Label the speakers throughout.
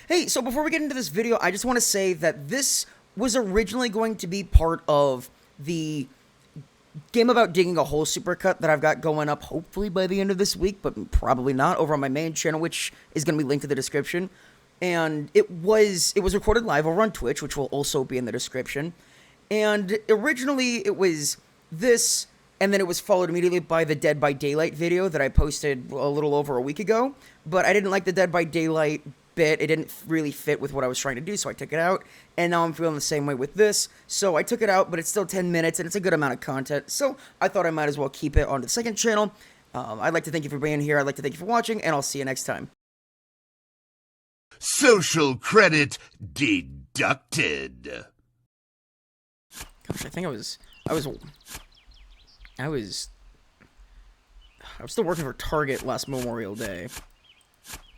Speaker 1: Hey, so before we get into this video, I just want to say that this was originally going to be part of the game about digging a hole supercut that I've got going up hopefully by the end of this week, but probably not, over on my main channel, which is going to be linked in the description. And it was recorded live over on Twitch, which will also be in the description. And originally it was this, and then it was followed immediately by the Dead by Daylight video that I posted a little over a week ago. But I didn't like the Dead by Daylight bit. It didn't really fit with what I was trying to do, so I took it out. And now I'm feeling the same way with this. So I took it out, but it's still 10 minutes, and it's a good amount of content. So I thought I might as well keep it on the second channel. I'd like to thank you for being here. I'd like to thank you for watching, and I'll see you next time.
Speaker 2: Social credit deducted.
Speaker 1: Gosh, I think I was still working for Target last Memorial Day,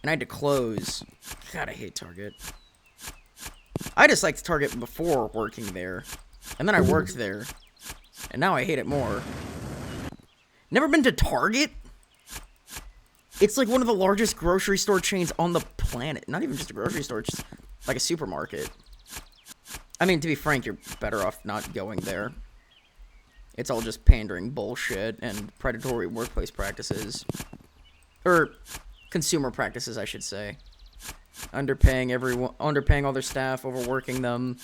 Speaker 1: and I had to close. God, I hate Target. I disliked Target before working there, and then I worked there, and now I hate it more. Never been to Target? It's like one of the largest grocery store chains on the planet. Not even just a grocery store, just like a supermarket. I mean, to be frank, you're better off not going there. It's all just pandering bullshit and predatory workplace practices. Or consumer practices, I should say. Underpaying everyone, underpaying all their staff, overworking them.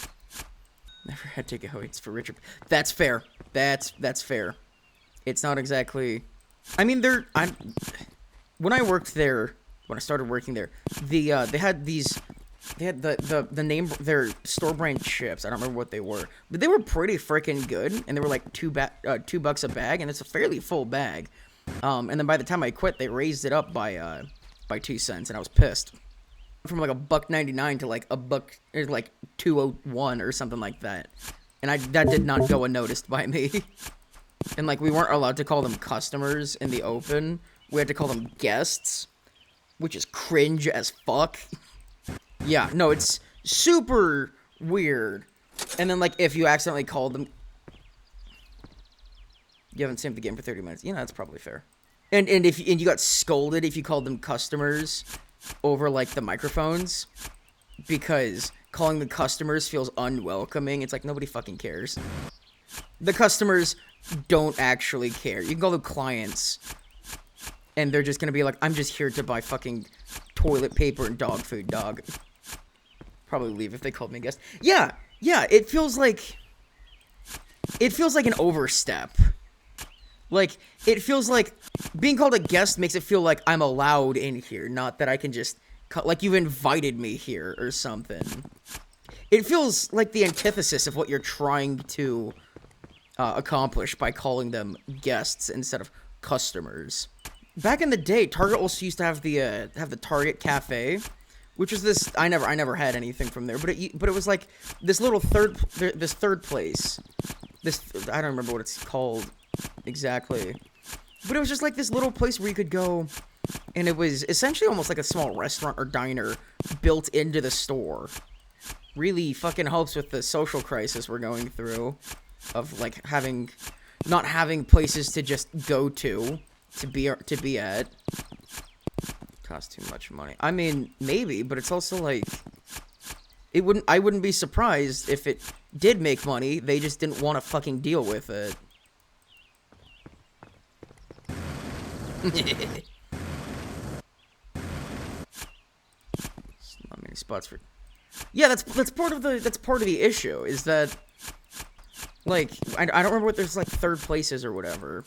Speaker 1: Never had takeaways for richer. That's fair. That's fair. It's not exactly. I mean, when I worked there, when I started working there, they had the name, their store brand chips. I don't remember what they were, but they were pretty freaking good, and they were like $2 a bag, and it's a fairly full bag. And then by the time I quit, they raised it up by 2 cents, and I was pissed. From like $1.99 to like like $2.01 or something like that, and that did not go unnoticed by me. And like we weren't allowed to call them customers in the open. We had to call them guests, which is cringe as fuck. Yeah, no, it's super weird. And then, like, if you accidentally called them... You haven't saved the game for 30 minutes. You know, that's probably fair. And you got scolded if you called them customers over, like, the microphones. Because calling them customers feels unwelcoming. It's like, nobody fucking cares. The customers don't actually care. You can call them clients... And they're just gonna be like, I'm just here to buy fucking toilet paper and dog food, dog. Probably leave if they called me a guest. Yeah, it feels like an overstep. Like, it feels like being called a guest makes it feel like I'm allowed in here, not that I can just, like you've invited me here or something. It feels like the antithesis of what you're trying to accomplish by calling them guests instead of customers. Back in the day, Target also used to have the Target Cafe, which was this. I never had anything from there, but it was like this little third place. This, I don't remember what it's called exactly, but it was just like this little place where you could go, and it was essentially almost like a small restaurant or diner built into the store. Really fucking helps with the social crisis we're going through, of like not having places to just go to be at. Costs too much money. I mean, maybe, but it's also like I wouldn't be surprised if it did make money. They just didn't want to fucking deal with it. Not many spots for. Yeah, that's part of the issue, is that like I don't remember what there's like third places or whatever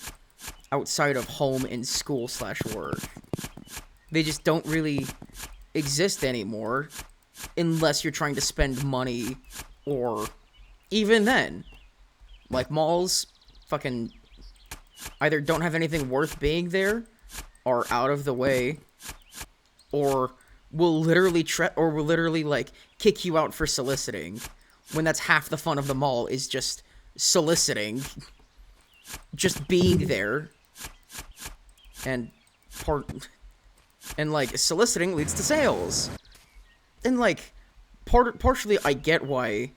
Speaker 1: outside of home and school/work. They just don't really exist anymore unless you're trying to spend money, or even then. Like, malls fucking either don't have anything worth being there, are out of the way, or will literally like kick you out for soliciting, when that's half the fun of the mall, is just soliciting, just being there. And like, soliciting leads to sales. And like, partially I get why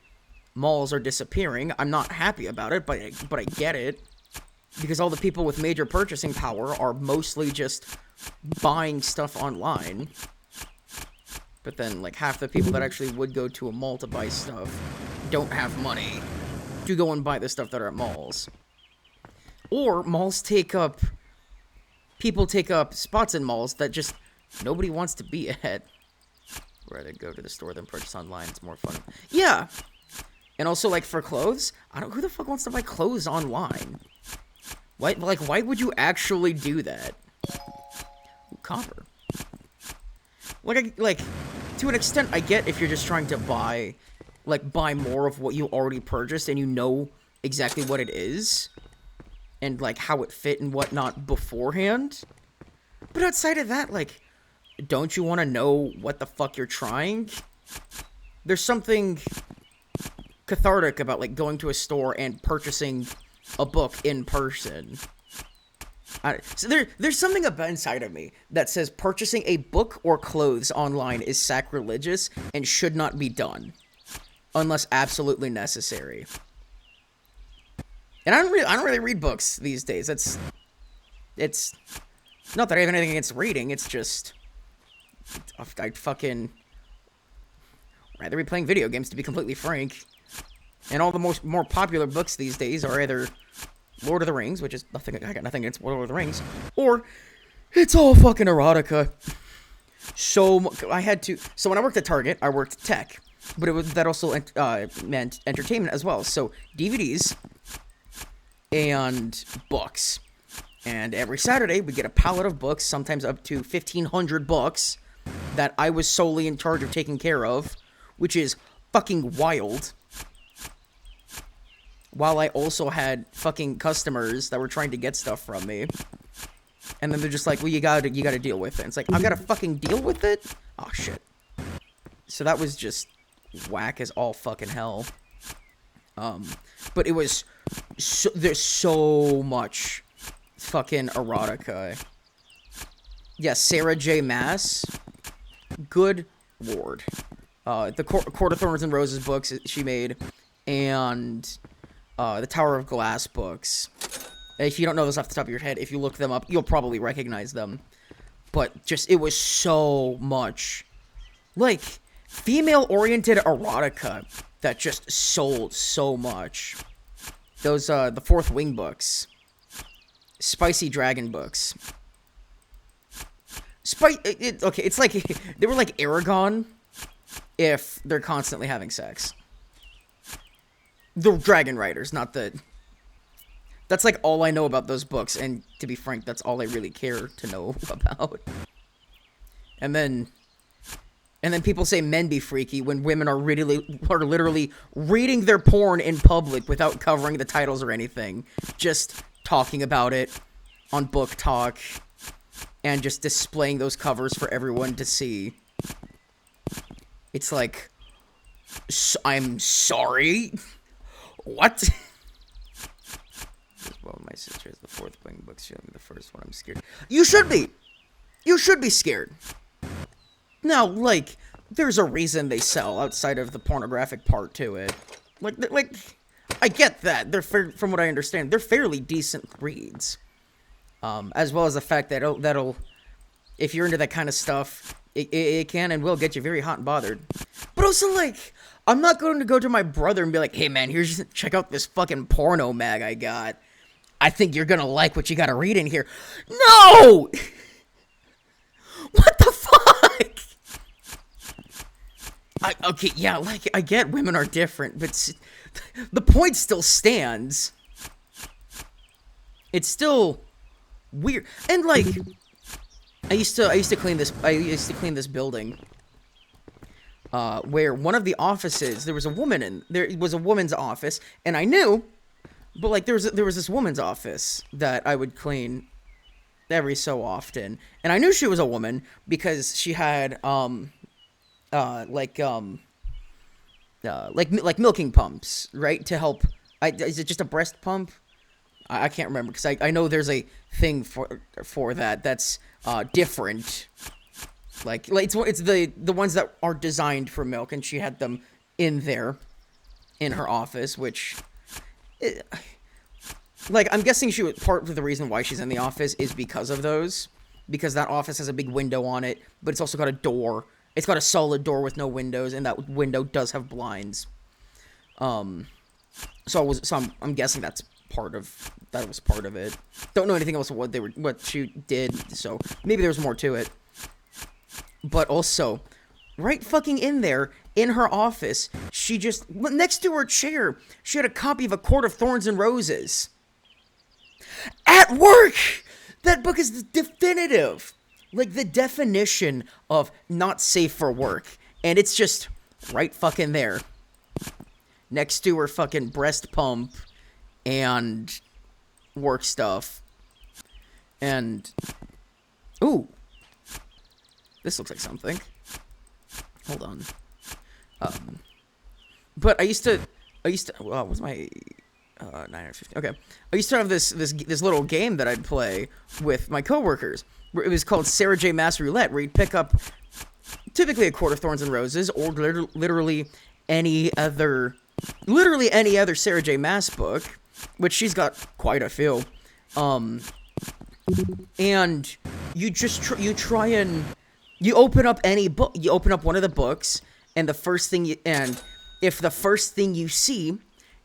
Speaker 1: malls are disappearing. I'm not happy about it, but I get it. Because all the people with major purchasing power are mostly just buying stuff online. But then, like, half the people that actually would go to a mall to buy stuff don't have money to go and buy the stuff that are at malls. Or malls people take up spots in malls that just nobody wants to be at. Rather go to the store than purchase online. It's more fun. Yeah. And also, like, for clothes, who the fuck wants to buy clothes online? Why would you actually do that? Ooh, copper. Like, to an extent, I get if you're just trying to buy more of what you already purchased and you know exactly what it is and, like, how it fit and whatnot beforehand. But outside of that, like, don't you want to know what the fuck you're trying? There's something cathartic about, like, going to a store and purchasing a book in person. So there's something about inside of me that says purchasing a book or clothes online is sacrilegious and should not be done unless absolutely necessary. And I don't really read books these days. It's not that I have anything against reading. It's just I'd fucking rather be playing video games, to be completely frank. And all the more popular books these days are either Lord of the Rings, which is nothing. I got nothing against Lord of the Rings, or it's all fucking erotica. So when I worked at Target, I worked tech, but that also meant entertainment as well. So DVDs and books, and every Saturday we get a pallet of books, sometimes up to 1,500 books, that I was solely in charge of taking care of, which is fucking wild. While I also had fucking customers that were trying to get stuff from me. And then they're just like, well, you gotta deal with it. It's like, I've gotta fucking deal with it? Oh, shit. So that was just whack as all fucking hell. But it was, there's so much fucking erotica. Yeah, Sarah J. Maas. Good lord. The Court of Thorns and Roses books she made. And the Tower of Glass books. If you don't know those off the top of your head, if you look them up, you'll probably recognize them. But just, it was so much, like, female-oriented erotica that just sold so much. Those, the Fourth Wing books. Spicy Dragon books. Okay, it's like, they were like Aragon if they're constantly having sex. The Dragon Riders, not the... That's, like, all I know about those books, and to be frank, that's all I really care to know about. And then people say men be freaky when women are literally reading their porn in public without covering the titles or anything. Just talking about it on Book Talk, and just displaying those covers for everyone to see. It's like, I'm sorry? What? Well, my sister has the Fourth Wing book. She the first one. I'm scared. You should be. You should be scared. Now, like, there's a reason they sell outside of the pornographic part to it. Like, I get that. They're from what I understand, they're fairly decent reads. As well as the fact that that'll, if you're into that kind of stuff, it can and will get you very hot and bothered. But also, like, I'm not going to go to my brother and be like, hey, man, check out this fucking porno mag I got. I think you're gonna like what you gotta read in here. No! What the fuck? Okay, yeah, like, I get women are different, but the point still stands. It's still weird. And, like, I used to clean this building. Where one of the offices, there was a woman's office, and I knew, but, like, there was this woman's office that I would clean every so often, and I knew she was a woman because she had like milking pumps, right, to help. Is it just a breast pump? I can't remember, because I know there's a thing for that that's different. Like it's the ones that are designed for milk, and she had them in her office, which, like, I'm guessing she was part of the reason why she's in the office is because of those, because that office has a big window on it, but it's also got a door, It's got a solid door with no windows, and that window does have blinds. I'm guessing that was part of it. Don't know anything else what she did, so maybe there's more to it. But also, right fucking in there, in her office, she just, next to her chair, she had a copy of A Court of Thorns and Roses. At work! That book is definitive. Like, the definition of not safe for work. And it's just right fucking there. Next to her fucking breast pump and work stuff. And, ooh. This looks like something. Hold on. But I used to, well, what's my, 950? Okay. I used to have this little game that I'd play with my coworkers. It was called Sarah J. Maas Roulette, where you'd pick up typically A Court of Thorns and Roses, or literally any other Sarah J. Maas book, which she's got quite a few. And you just try and you open up any book. You open up one of the books, and if the first thing you see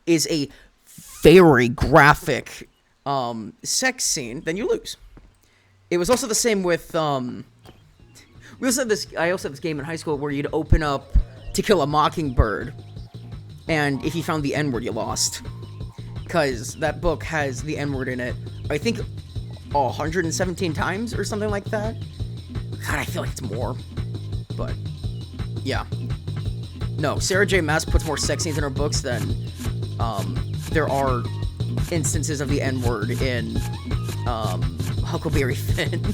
Speaker 1: is a very graphic sex scene, then you lose. It was also the same with I also had this game in high school where you'd open up To Kill a Mockingbird, and if you found the N-word, you lost, because that book has the N-word in it, I think 117 times or something like that. God, I feel like it's more, but yeah. No, Sarah J. Maas puts more sex scenes in her books than there are instances of the N-word in Huckleberry Finn.